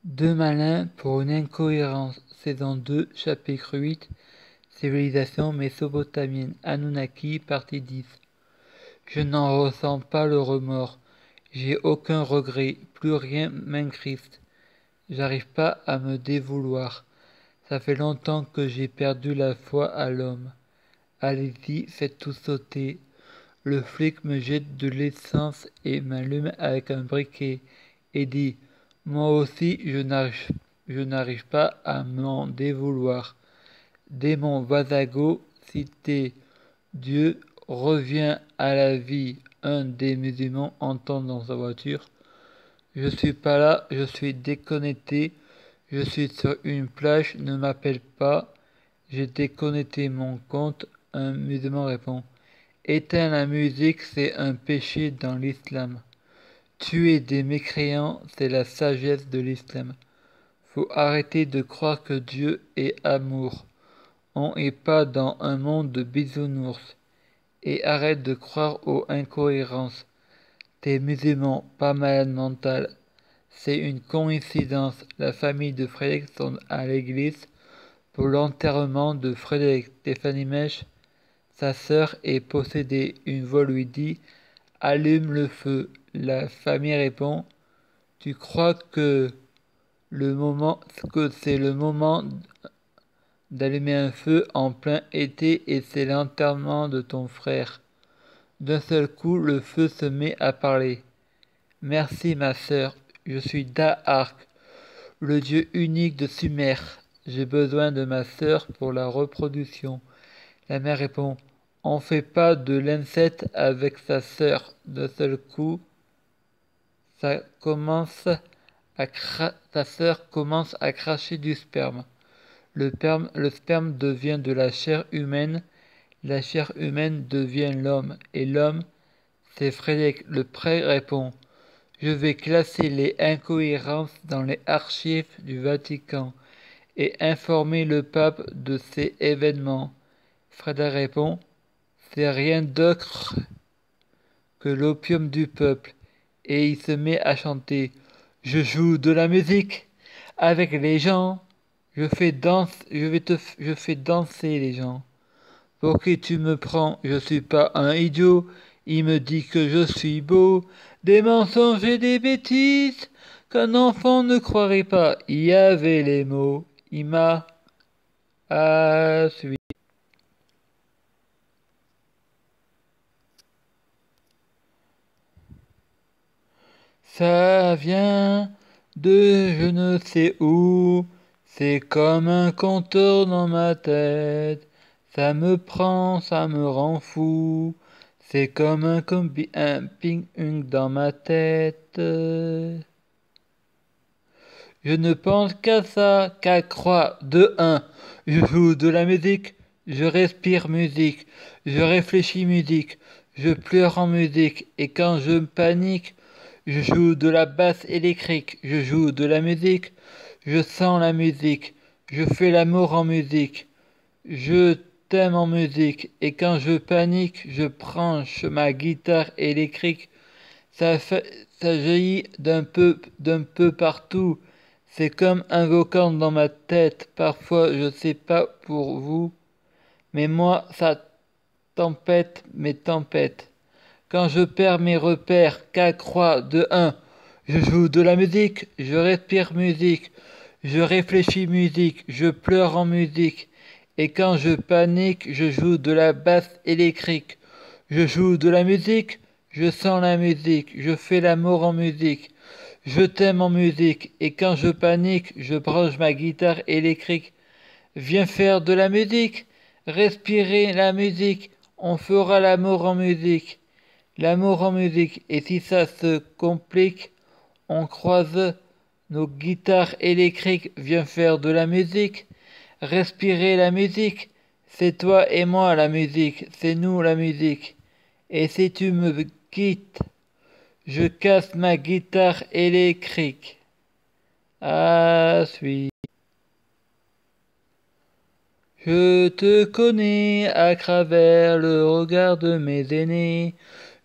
Deux malins pour une incohérence, saison 2, chapitre 8, civilisation mésopotamienne, Anunnaki, partie 10. Je n'en ressens pas le remords, j'ai aucun regret, plus rien m'incrispe. J'arrive pas à me dévouloir. Ça fait longtemps que j'ai perdu la foi à l'homme. Allez-y, faites tout sauter. Le flic me jette de l'essence et m'allume avec un briquet et dit « Moi aussi, je n'arrive pas à m'en dévouloir. Démon Vasago, si t'es Dieu, revient à la vie. » Un des musulmans entend dans sa voiture. Je suis pas là, je suis déconnecté. Je suis sur une plage, ne m'appelle pas. J'ai déconnecté mon compte. Un musulman répond. Éteindre la musique, c'est un péché dans l'islam. Tuer des mécréants, c'est la sagesse de l'islam. Faut arrêter de croire que Dieu est amour. On n'est pas dans un monde de bisounours. Et arrête de croire aux incohérences. T'es musulman, pas malade mental. C'est une coïncidence. La famille de Frédéric sont à l'église pour l'enterrement de Frédéric. Stéphanie Mèche, sa sœur, est possédée. Une voix lui dit « Allume le feu ». La famille répond « Tu crois que c'est le moment d'allumer un feu en plein été et c'est l'enterrement de ton frère ». D'un seul coup, le feu se met à parler. « Merci ma sœur, je suis Da'Arc, le dieu unique de Sumer. J'ai besoin de ma sœur pour la reproduction. » La mère répond « On fait pas de l'inceste avec sa sœur. » D'un seul coup, sa sœur commence à cracher du sperme. Le sperme devient de la chair humaine. La chair humaine devient l'homme. Et l'homme, c'est Frédéric. Le prêtre répond « Je vais classer les incohérences dans les archives du Vatican et informer le pape de ces événements. » Frédéric répond « C'est rien d'autre que l'opium du peuple. » Et il se met à chanter « Je joue de la musique avec les gens. Je fais danser les gens. Pour qui tu me prends? Je suis pas un idiot. Il me dit que je suis beau. Des mensonges et des bêtises qu'un enfant ne croirait pas. Il y avait les mots. Il m'a suivi. Ça vient de je ne sais où. C'est comme un compteur dans ma tête. Ça me prend, ça me rend fou. C'est comme un ping-pong dans ma tête. Je ne pense qu'à ça, qu'à croire. De un, je joue de la musique, je respire musique, je réfléchis musique, je pleure en musique, et quand je panique, je joue de la basse électrique, je joue de la musique, je sens la musique, je fais l'amour en musique, je t'aime en musique, et quand je panique, je branche ma guitare électrique. Ça jaillit d'un peu partout. C'est comme un volcan dans ma tête. Parfois, je sais pas pour vous, mais moi, ça tempête mes tempêtes. Quand je perds mes repères, qu'à croire de un, je joue de la musique, je respire musique, je réfléchis musique, je pleure en musique. Et quand je panique, je joue de la basse électrique. Je joue de la musique, je sens la musique, je fais l'amour en musique. Je t'aime en musique, et quand je panique, je branche ma guitare électrique. Viens faire de la musique, respirer la musique, on fera l'amour en musique. L'amour en musique, et si ça se complique, on croise nos guitares électriques. Viens faire de la musique, respirer la musique. C'est toi et moi la musique, c'est nous la musique. Et si tu me quittes, je casse ma guitare électrique. Ah, suis. Je te connais à travers le regard de mes aînés.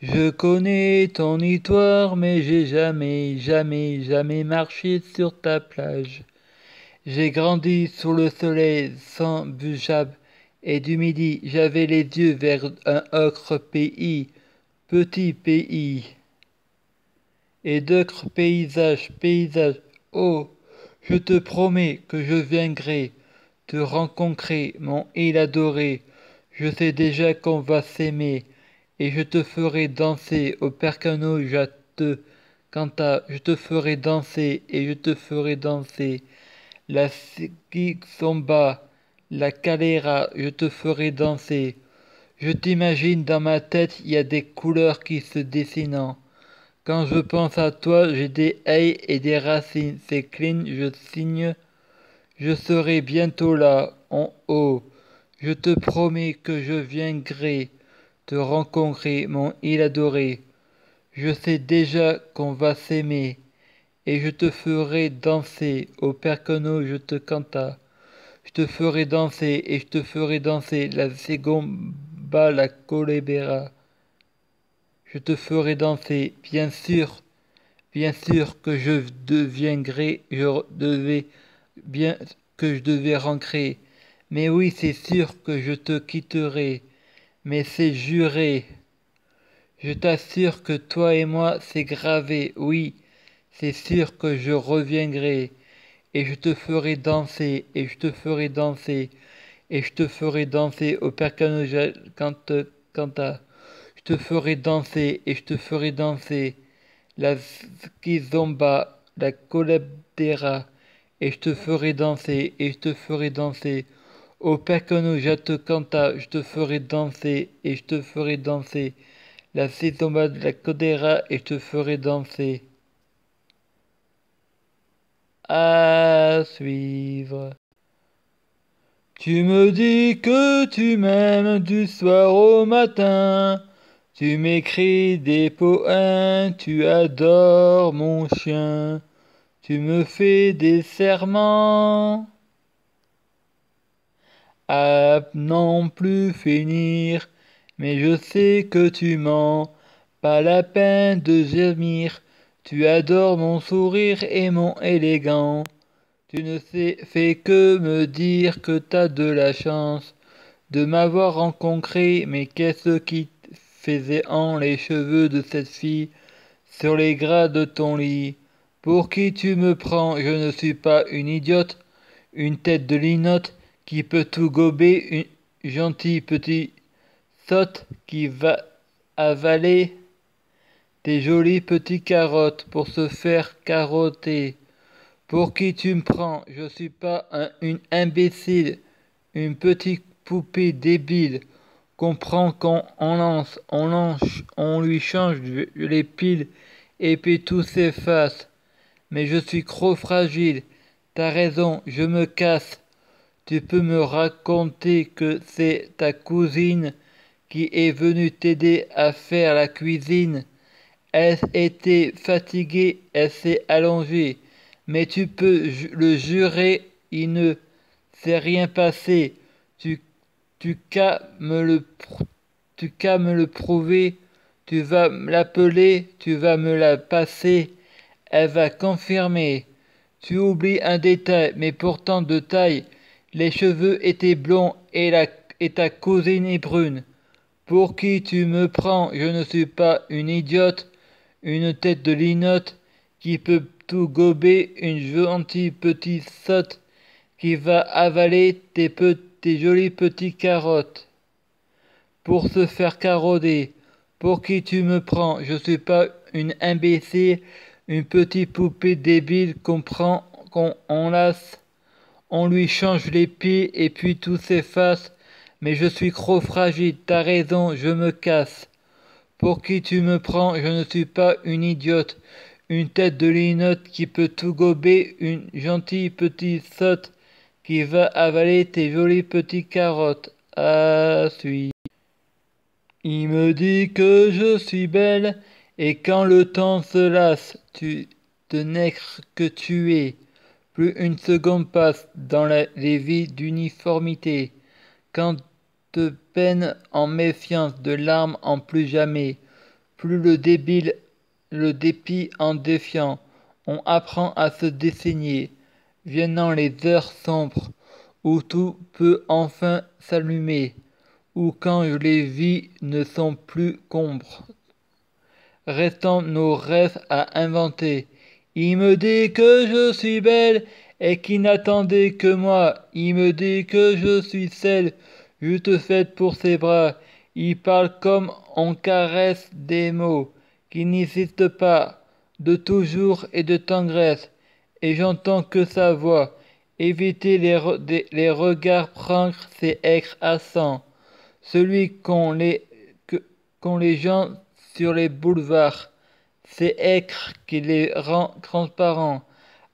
Je connais ton histoire, mais j'ai jamais, jamais, jamais marché sur ta plage. J'ai grandi sous le soleil sans bujable, et du midi j'avais les yeux vers un autre pays, petit pays. Et d'autres paysages, paysages. Oh, je te promets que je viendrai te rencontrer, mon île adorée. Je sais déjà qu'on va s'aimer, et je te ferai danser au percano, je te canta, je te ferai danser, et je te ferai danser. La kizomba, la calera, je te ferai danser. Je t'imagine dans ma tête, il y a des couleurs qui se dessinent. Quand je pense à toi, j'ai des haies et des racines. C'est clean, je signe. Je serai bientôt là, en haut. Je te promets que je viendrai te rencontrer, mon île adorée. Je sais déjà qu'on va s'aimer, et je te ferai danser. Au percono, je te canta. Je te ferai danser, et je te ferai danser. La segomba, la colebera. Je te ferai danser, bien sûr. Bien sûr que je deviendrai, je devais bien que je devais rentrer. Mais oui, c'est sûr que je te quitterai. Mais c'est juré. Je t'assure que toi et moi, c'est gravé. Oui, c'est sûr que je reviendrai. Et je te ferai danser, et je te ferai danser, et je te ferai danser au percano canta. Je te ferai danser, et je te ferai danser. La kizomba, la colabdera, et je te ferai danser, et je te ferai danser. Au percano, je te canta, je te ferai danser, et je te ferai danser. La kizomba, la codera, et je te ferai danser. À suivre. Tu me dis que tu m'aimes du soir au matin. Tu m'écris des poèmes, tu adores mon chien. Tu me fais des serments à n'en plus finir, mais je sais que tu mens, pas la peine de gémir. Tu adores mon sourire et mon élégant. Tu ne sais fait que me dire que t'as de la chance de m'avoir rencontré, mais qu'est-ce qui faisait en les cheveux de cette fille sur les gras de ton lit? Pour qui tu me prends? Je ne suis pas une idiote, une tête de linotte qui peut tout gober, une gentille petite sotte qui va avaler tes jolies petites carottes pour se faire carotter. Pour qui tu me prends? Je suis pas une imbécile, une petite poupée débile. Comprends qu'on on lui change les piles et puis tout s'efface. Mais je suis trop fragile. T'as raison, je me casse. Tu peux me raconter que c'est ta cousine qui est venue t'aider à faire la cuisine. Elle était fatiguée, elle s'est allongée. Mais tu peux le jurer, il ne s'est rien passé. Tu, tu qu'à me le, tu qu'à me le prouver. Tu vas l'appeler, tu vas me la passer. Elle va confirmer. Tu oublies un détail, mais pourtant de taille. Les cheveux étaient blonds et ta cousine est brune. Pour qui tu me prends? Je ne suis pas une idiote, une tête de linotte qui peut tout gober, une gentille petite sotte qui va avaler tes jolies petites carottes pour se faire carauder. Pour qui tu me prends? Je suis pas une imbécile, une petite poupée débile qu'on prend, qu'on enlace, on lui change les pieds et puis tout s'efface. Mais je suis trop fragile, t'as raison, je me casse. Pour qui tu me prends? Je ne suis pas une idiote, une tête de linotte qui peut tout gober, une gentille petite sotte qui va avaler tes jolies petites carottes. Ah, suis. Il me dit que je suis belle, et quand le temps se lasse, tu te nègre que tu es. Plus une seconde passe dans les vies d'uniformité. Quand te peine en méfiance, de larmes en plus jamais. plus le dépit en défiant, on apprend à se désigner, viennent les heures sombres, où tout peut enfin s'allumer, ou quand les vies ne sont plus qu'ombres. Restant nos rêves à inventer. Il me dit que je suis belle et qu'il n'attendait que moi. Il me dit que je suis celle juste faite pour ses bras. Il parle comme on caresse des mots qui n'existent pas, de toujours et de tendresse. Et j'entends que sa voix. Éviter les regards, prendre ses airs accents. Celui qu'ont les gens sur les boulevards, c'est écre qui les rend transparents.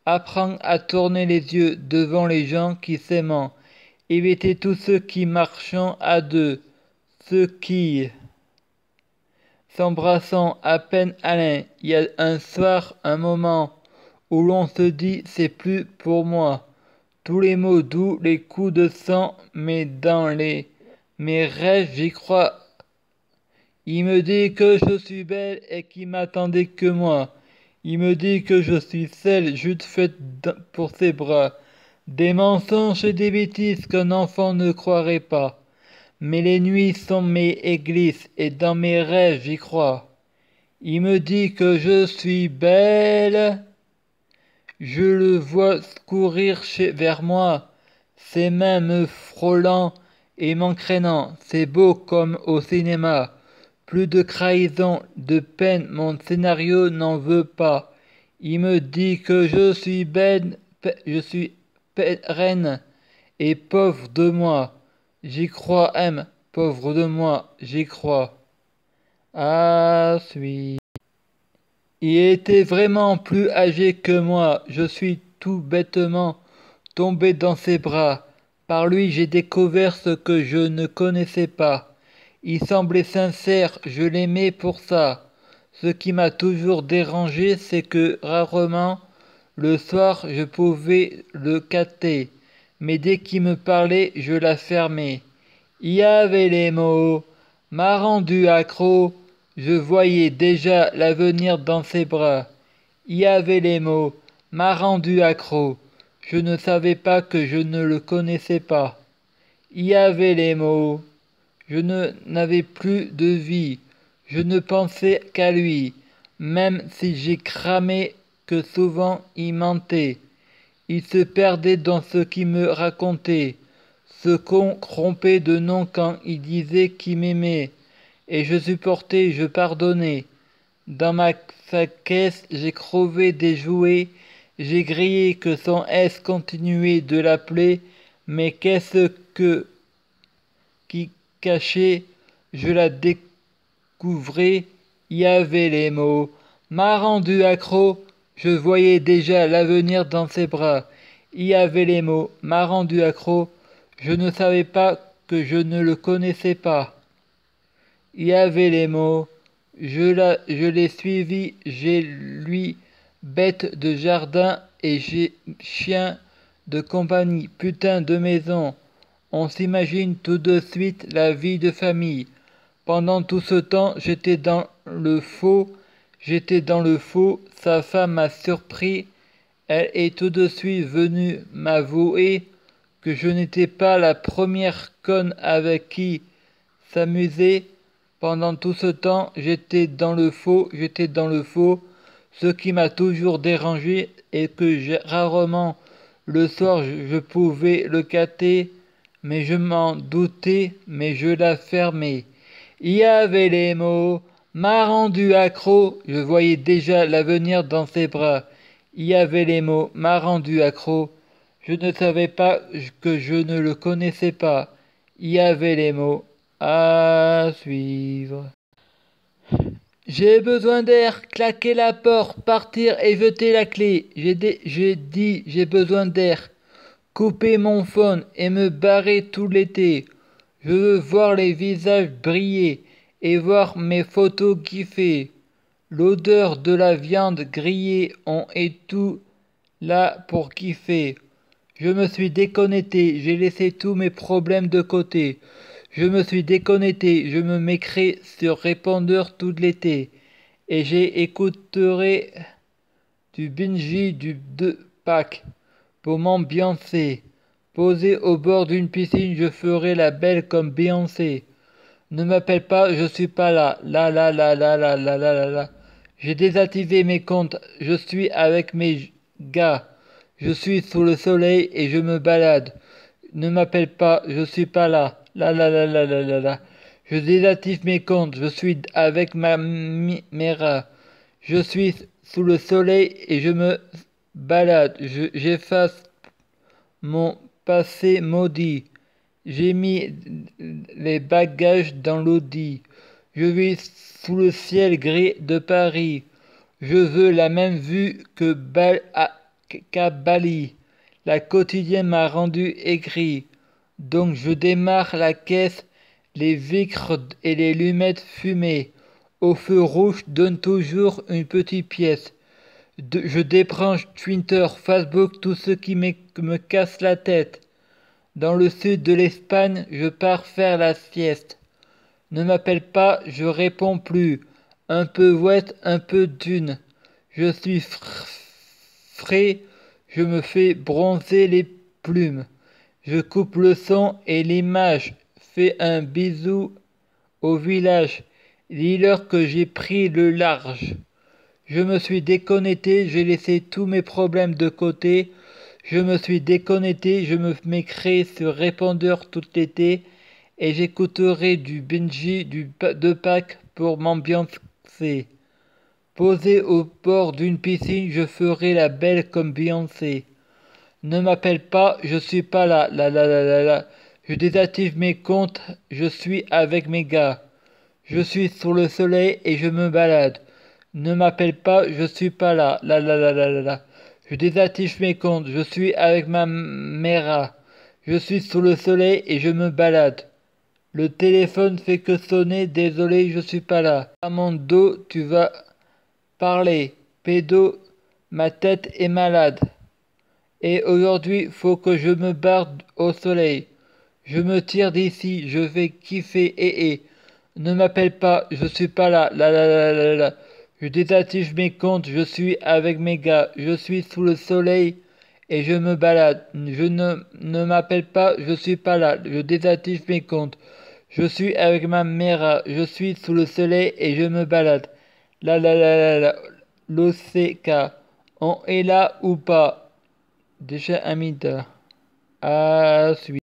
Apprendre à tourner les yeux devant les gens qui s'aiment. Éviter tous ceux qui marchent à deux, ceux qui s'embrassant à peine Alain. Il y a un soir, un moment où l'on se dit c'est plus pour moi. Tous les mots doux, les coups de sang, mais dans mes rêves j'y crois. Il me dit que je suis belle et qu'il m'attendait que moi. Il me dit que je suis celle juste faite pour ses bras. Des mensonges et des bêtises qu'un enfant ne croirait pas. Mais les nuits sont mes églises et dans mes rêves j'y crois. Il me dit que je suis belle. Je le vois courir vers moi, ses mains me frôlant et m'entraînant. C'est beau comme au cinéma. Plus de trahison, de peine, mon scénario n'en veut pas. Il me dit que je suis belle, je suis reine et pauvre de moi. J'y crois, pauvre de moi, j'y crois. Ah, suis. Il était vraiment plus âgé que moi. Je suis tout bêtement tombé dans ses bras. Par lui, j'ai découvert ce que je ne connaissais pas. Il semblait sincère, je l'aimais pour ça. Ce qui m'a toujours dérangé, c'est que rarement, le soir, je pouvais le capter. Mais dès qu'il me parlait, je la fermais. Il y avait les mots, m'a rendu accro. Je voyais déjà l'avenir dans ses bras. Il y avait les mots, m'a rendu accro. Je ne savais pas que je ne le connaissais pas. Il y avait les mots. Je n'avais plus de vie. Je ne pensais qu'à lui. Même si j'ai cramé que souvent il mentait. Il se perdait dans ce qu'il me racontait. Se corrompait de nom quand il disait qu'il m'aimait. Et je supportais, je pardonnais. Dans sa caisse, j'ai crevé des jouets. J'ai grillé que son S continuait de l'appeler. Mais qu'est-ce qui cachait? Je la découvrais. Il y avait les mots. M'a rendu accro. Je voyais déjà l'avenir dans ses bras. Il y avait les mots. M'a rendu accro. Je ne savais pas que je ne le connaissais pas. Il y avait les mots. Je l'ai suivi, j'ai lui bête de jardin et j'ai chien de compagnie, putain de maison. On s'imagine tout de suite la vie de famille. Pendant tout ce temps, j'étais dans le faux. Sa femme m'a surpris. Elle est tout de suite venue m'avouer que je n'étais pas la première conne avec qui s'amuser. Pendant tout ce temps, j'étais dans le faux. Ce qui m'a toujours dérangé est que rarement le soir je pouvais le capter, mais je m'en doutais, mais je la fermais. Il y avait les mots, m'a rendu accro, je voyais déjà l'avenir dans ses bras. Il y avait les mots, m'a rendu accro, je ne savais pas que je ne le connaissais pas. Il y avait les mots, à suivre. J'ai besoin d'air, claquer la porte, partir et jeter la clé. J'ai dit j'ai besoin d'air. Couper mon phone et me barrer tout l'été. Je veux voir les visages briller et voir mes photos kiffer. L'odeur de la viande grillée, on est tout là pour kiffer. Je me suis déconnecté, j'ai laissé tous mes problèmes de côté. Je me suis déconnecté, je me mettrai sur répondeur tout l'été. Et j'écouterai du Benji du 2 pack pour m'ambiancer. Posé au bord d'une piscine, je ferai la belle comme Beyoncé. Ne m'appelle pas, je suis pas là. La. J'ai désactivé mes comptes, je suis avec mes gars. Je suis sous le soleil et je me balade. Ne m'appelle pas, je suis pas là. La. Je désactive mes comptes, je suis avec mes rats. Je suis sous le soleil et je me balade. J'efface mon passé maudit. J'ai mis les bagages dans l'audi. Je vis sous le ciel gris de Paris. Je veux la même vue que qu'à Bali. La quotidienne m'a rendu aigri. Donc je démarre la caisse, les vitres et les lunettes fumées. Au feu rouge donne toujours une petite pièce. Je débranche Twitter, Facebook, tout ce qui me casse la tête. Dans le sud de l'Espagne, je pars faire la sieste. Ne m'appelle pas, je réponds plus. Un peu ouest, un peu dune. Je suis frais, je me fais bronzer les plumes. Je coupe le son et l'image. Fais un bisou au village. Dis-leur que j'ai pris le large. Je me suis déconnecté, j'ai laissé tous mes problèmes de côté. Je me suis déconnecté, je me mettrai sur répondeur tout l'été et j'écouterai du Benji de Pâques pour m'ambiancer. Posé au bord d'une piscine, je ferai la belle comme Beyoncé. Ne m'appelle pas, je suis pas là. La. Je désactive mes comptes, je suis avec mes gars. Je suis sous le soleil et je me balade. Ne m'appelle pas, je suis pas là. La. Je désactive mes comptes, je suis avec ma mère. Je suis sous le soleil et je me balade. Le téléphone fait que sonner, désolé, je suis pas là. À mon dos, tu vas parler. Pédo, ma tête est malade. Et aujourd'hui, faut que je me barre au soleil. Je me tire d'ici, je vais kiffer et. Ne m'appelle pas, je suis pas là. La. Je désactive mes comptes, je suis avec mes gars. Je suis sous le soleil et je me balade. Ne m'appelle pas, je suis pas là. Je désactive mes comptes. Je suis avec ma mère. Je suis sous le soleil et je me balade. La. L'OCK. On est là ou pas? Déjà un mythe. À suivre.